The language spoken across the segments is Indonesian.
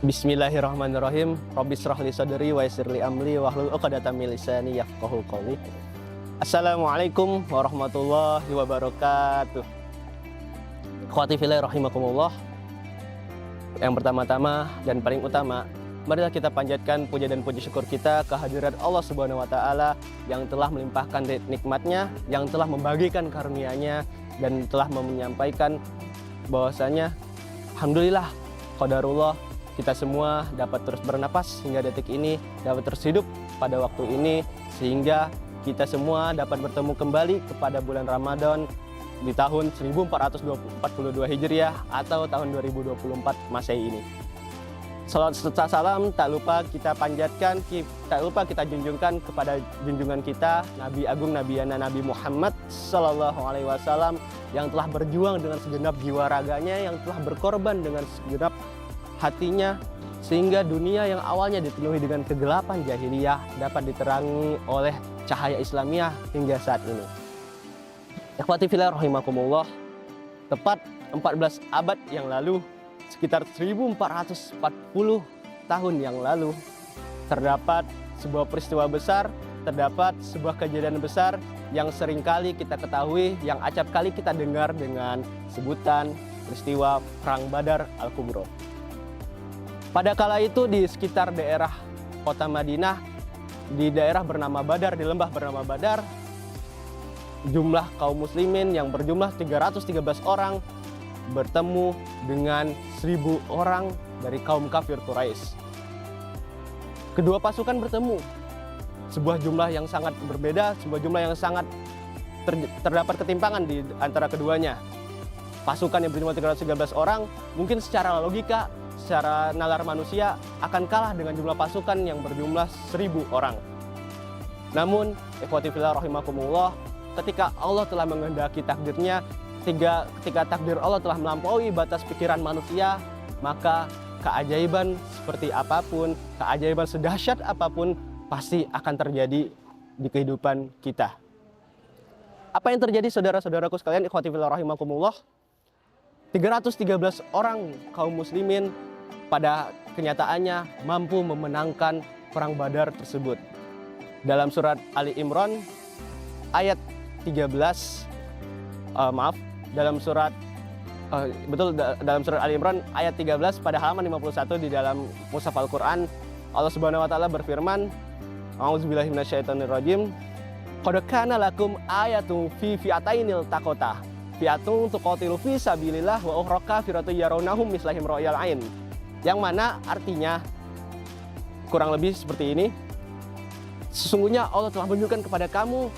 Bismillahirrahmanirrahim. Rabbis shrah li sadri wa yassir li amri wahlul 'uqdatam min lisani yafqahu qawli. Assalamualaikum warahmatullahi wabarakatuh. Ikhwati fillah rahimakumullah. Yang pertama-tama dan paling utama, marilah kita panjatkan puja dan puji syukur kita kehadirat Allah Subhanahu wa taala yang telah melimpahkan nikmatnya, yang telah membagikan karunia-Nya dan telah menyampaikan bahwasanya alhamdulillah qadarullah kita semua dapat terus bernapas hingga detik ini, dapat terus hidup pada waktu ini, sehingga kita semua dapat bertemu kembali kepada bulan Ramadan di tahun 1442 Hijriah atau tahun 2024 Masehi ini. Salam serta salam tak lupa kita panjatkan, tak lupa kita junjungkan kepada junjungan kita Nabi Agung Nabiana Nabi Muhammad Sallallahu Alaihi Wasallam yang telah berjuang dengan segenap jiwa raganya, yang telah berkorban dengan segenap hatinya, sehingga dunia yang awalnya dipenuhi dengan kegelapan jahiliyah dapat diterangi oleh cahaya Islamiyah hingga saat ini. Ikhwati fillah rahimakumullah, tepat 14 abad yang lalu, sekitar 1440 tahun yang lalu, terdapat sebuah peristiwa besar, terdapat sebuah kejadian besar yang seringkali kita ketahui, yang acap kali kita dengar dengan sebutan peristiwa Perang Badar Al-Kubro. Pada kala itu di sekitar daerah kota Madinah, di daerah bernama Badar, di lembah bernama Badar, jumlah kaum muslimin yang berjumlah 313 orang bertemu dengan 1000 orang dari kaum kafir Quraisy. Kedua pasukan bertemu, sebuah jumlah yang sangat berbeda, sebuah jumlah yang sangat terdapat ketimpangan di antara keduanya. Pasukan yang berjumlah 313 orang mungkin secara logika, secara nalar manusia akan kalah dengan jumlah pasukan yang berjumlah 1000 orang. Namun, ikhwati fillah rahimakumullah, ketika Allah telah menghendaki takdirnya, ketika takdir Allah telah melampaui batas pikiran manusia, maka keajaiban seperti apapun, keajaiban sedahsyat apapun pasti akan terjadi di kehidupan kita. Apa yang terjadi saudara-saudaraku sekalian, ikhwati fillah rahimakumullah? 313 orang kaum muslimin pada kenyataannya mampu memenangkan perang Badar tersebut. Dalam surat Ali Imran ayat 13, dalam surat Ali Imran ayat 13 pada halaman 51 di dalam mushaf Al-Qur'an, Allah Subhanahu wa taala berfirman, A'udzubillahi minasyaitonirrajim, qad kana lakum ayatun fi fi'atainil taqata. Fi'atun tuqatilu fi sabilillah wa ukhra kafiratu yarawnahum mislahim ra'yal ain. Yang mana artinya kurang lebih seperti ini. Sesungguhnya Allah telah menunjukkan kepada kamu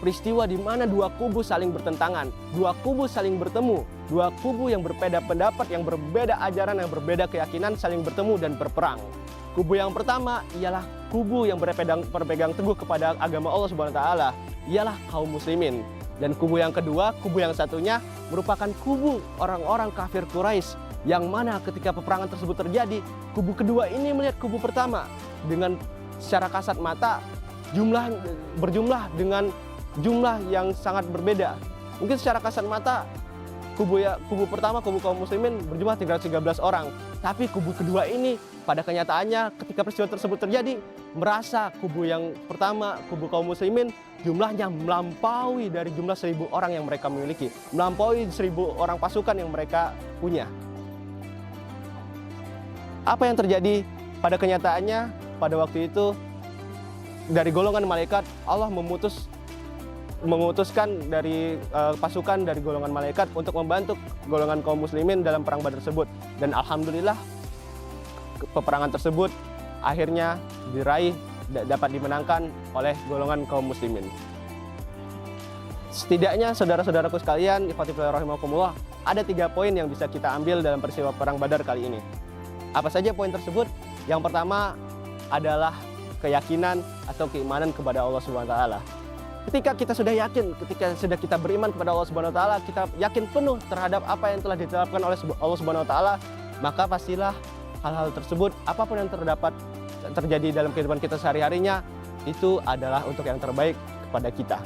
peristiwa di mana dua kubu saling bertentangan, dua kubu saling bertemu, dua kubu yang berbeda pendapat, yang berbeda ajaran, yang berbeda keyakinan saling bertemu dan berperang. Kubu yang pertama ialah kubu yang berpegang teguh kepada agama Allah Subhanahu wa taala, ialah kaum muslimin. Dan kubu yang kedua, kubu yang satunya merupakan kubu orang-orang kafir Quraisy, yang mana ketika peperangan tersebut terjadi, kubu kedua ini melihat kubu pertama dengan secara kasat mata berjumlah dengan jumlah yang sangat berbeda. Mungkin secara kasat mata kubu pertama, kubu kaum muslimin berjumlah 313 orang, tapi kubu kedua ini pada kenyataannya ketika peristiwa tersebut terjadi, merasa kubu yang pertama, kubu kaum muslimin, jumlahnya melampaui dari jumlah 1000 orang yang mereka miliki, melampaui 1000 orang pasukan yang mereka punya. Apa yang terjadi pada kenyataannya? Pada waktu itu dari golongan malaikat, Allah memutuskan dari pasukan dari golongan malaikat untuk membantu golongan kaum muslimin dalam perang Badar tersebut. Dan alhamdulillah peperangan tersebut akhirnya dapat dimenangkan oleh golongan kaum muslimin. Setidaknya saudara-saudaraku sekalian, ikhwati fillah rahimakumullah, ada 3 poin yang bisa kita ambil dalam peristiwa perang Badar kali ini. Apa saja poin tersebut? Yang pertama adalah keyakinan atau keimanan kepada Allah Subhanahu wa taala. Ketika kita sudah yakin, ketika sudah kita beriman kepada Allah Subhanahu wa taala, kita yakin penuh terhadap apa yang telah ditetapkan oleh Allah Subhanahu wa taala, maka pastilah hal-hal tersebut, apapun yang terjadi dalam kehidupan kita sehari-harinya, itu adalah untuk yang terbaik kepada kita.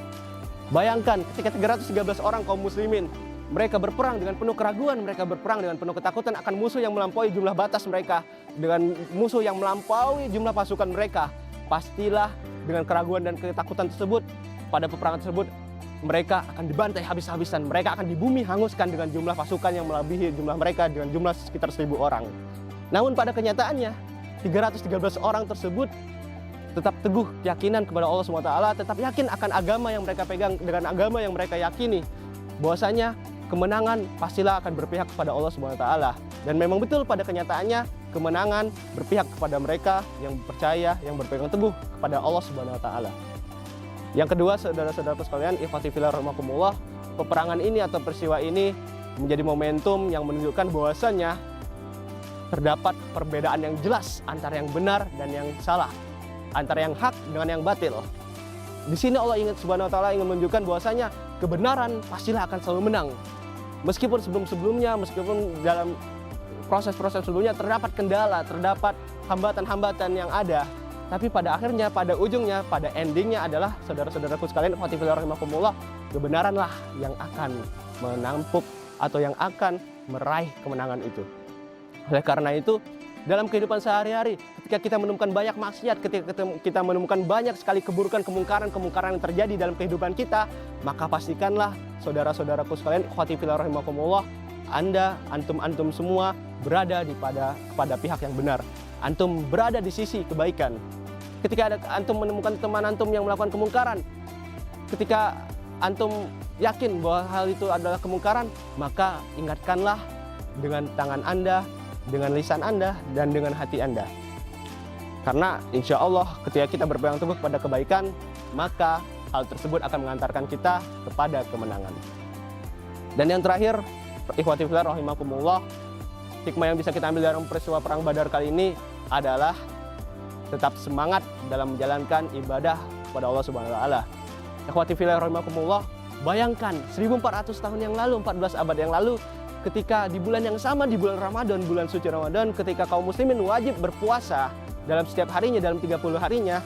Bayangkan ketika 313 orang kaum muslimin mereka berperang dengan penuh keraguan, mereka berperang dengan penuh ketakutan akan musuh yang melampaui jumlah batas mereka, dengan musuh yang melampaui jumlah pasukan mereka. Pastilah dengan keraguan dan ketakutan tersebut, pada peperangan tersebut, mereka akan dibantai habis-habisan, mereka akan di bumi hanguskan dengan jumlah pasukan yang melebihi jumlah mereka dengan jumlah sekitar 1.000 orang. Namun pada kenyataannya, 313 orang tersebut tetap teguh keyakinan kepada Allah SWT, tetap yakin akan agama yang mereka pegang, dengan agama yang mereka yakini, bahwasanya kemenangan pastilah akan berpihak kepada Allah SWT. Dan memang betul pada kenyataannya, kemenangan berpihak kepada mereka yang percaya, yang berpegang teguh kepada Allah SWT. Yang kedua, saudara-saudaraku sekalian, ikhwati fillah rahimakumullah, peperangan ini atau peristiwa ini menjadi momentum yang menunjukkan bahwasanya terdapat perbedaan yang jelas antara yang benar dan yang salah, antara yang hak dengan yang batil. Di sini Allah Subhanahu wa taala ingin menunjukkan bahwasanya kebenaran pastilah akan selalu menang. Meskipun sebelum-sebelumnya, meskipun dalam proses-proses sebelumnya terdapat kendala, terdapat hambatan-hambatan yang ada, tapi pada akhirnya, pada ujungnya, pada endingnya adalah saudara-saudaraku sekalian, ikhwati fillah rahimakumullah, kebenaranlah yang akan menampuk atau yang akan meraih kemenangan itu. Oleh karena itu, dalam kehidupan sehari-hari, ketika kita menemukan banyak maksiat, ketika kita menemukan banyak sekali keburukan, kemungkaran yang terjadi dalam kehidupan kita, maka pastikanlah saudara-saudaraku sekalian, ikhwati fillah rahimakumullah, antum semua berada pada pihak yang benar. Antum berada di sisi kebaikan. Ketika antum menemukan teman antum yang melakukan kemungkaran, ketika antum yakin bahwa hal itu adalah kemungkaran, maka ingatkanlah dengan tangan Anda, dengan lisan Anda, dan dengan hati Anda. Karena insya Allah ketika kita berpegang teguh kepada kebaikan, maka hal tersebut akan mengantarkan kita kepada kemenangan. Dan yang terakhir, ikhwati fillah rahimakumullah, hikmah yang bisa kita ambil dalam peristiwa perang Badar kali ini adalah tetap semangat dalam menjalankan ibadah kepada Allah Subhanahu wa taala. Ikhwati fillah rahimakumullah, bayangkan 1400 tahun yang lalu, 14 abad yang lalu, ketika di bulan yang sama, di bulan Ramadan, bulan suci Ramadan, ketika kaum muslimin wajib berpuasa dalam setiap harinya, dalam 30 harinya,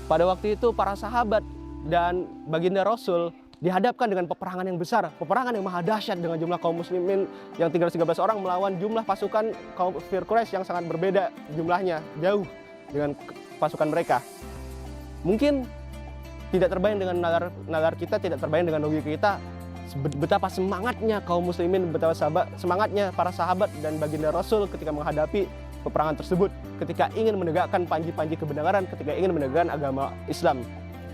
pada waktu itu para sahabat dan baginda Rasul dihadapkan dengan peperangan yang besar, peperangan yang maha dahsyat dengan jumlah kaum muslimin yang 313 orang melawan jumlah pasukan kaum kafir Quraisy yang sangat berbeda jumlahnya, jauh dengan pasukan mereka. Mungkin tidak terbayang dengan nalar kita, tidak terbayang dengan logika kita, betapa semangatnya kaum muslimin, betapa semangatnya para sahabat dan baginda Rasul ketika menghadapi peperangan tersebut, ketika ingin menegakkan panji-panji kebenaran, ketika ingin menegakkan agama Islam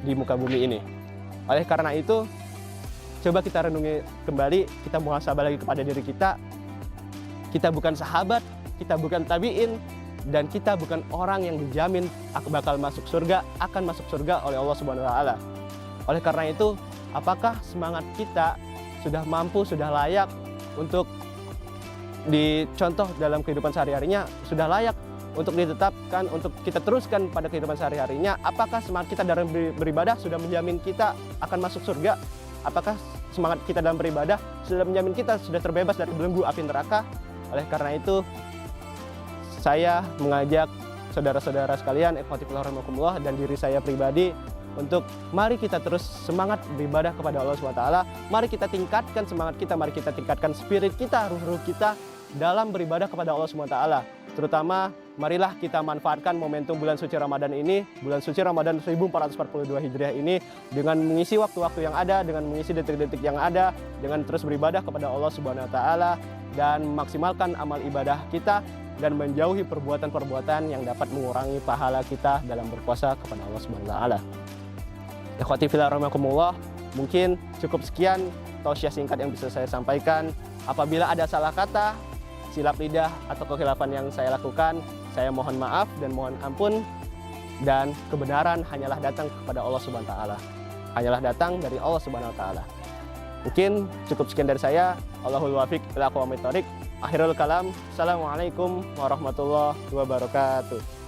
di muka bumi ini. Oleh karena itu, coba kita renungi kembali, kita muhasabah lagi kepada diri kita. Kita bukan sahabat, kita bukan tabi'in, dan kita bukan orang yang dijamin bakal masuk surga, akan masuk surga oleh Allah Subhanahu wa taala. Oleh karena itu, apakah semangat kita sudah mampu, sudah layak untuk dicontoh dalam kehidupan sehari-harinya, sudah layak untuk ditetapkan, untuk kita teruskan pada kehidupan sehari-harinya? Apakah semangat kita dalam beribadah sudah menjamin kita akan masuk surga? Apakah semangat kita dalam beribadah sudah menjamin kita sudah terbebas dari belenggu api neraka? Oleh karena itu, saya mengajak saudara-saudara sekalian, ikhwati fillah rahimakumullah, dan diri saya pribadi, untuk mari kita terus semangat beribadah kepada Allah SWT. Mari kita tingkatkan semangat kita, mari kita tingkatkan spirit kita, ruh-ruh kita dalam beribadah kepada Allah SWT. Terutama marilah kita manfaatkan momentum bulan suci Ramadan ini, bulan suci Ramadan 1442 Hijriah ini, dengan mengisi waktu-waktu yang ada, dengan mengisi detik-detik yang ada, dengan terus beribadah kepada Allah SWT, dan memaksimalkan amal ibadah kita, dan menjauhi perbuatan-perbuatan yang dapat mengurangi pahala kita dalam berpuasa kepada Allah SWT. Ikhwati fillah rahimakumullah, mungkin cukup sekian tausiah singkat yang bisa saya sampaikan. Apabila ada salah kata, silap lidah, atau kekhilafan yang saya lakukan, saya mohon maaf dan mohon ampun. Dan kebenaran hanyalah datang kepada Allah Subhanahu wa taala. Hanyalah datang dari Allah Subhanahu wa taala. Mungkin cukup sekian dari saya. Allahul wafiq ila aqwamit thoriq. Akhirul kalam. Assalamualaikum warahmatullahi wabarakatuh.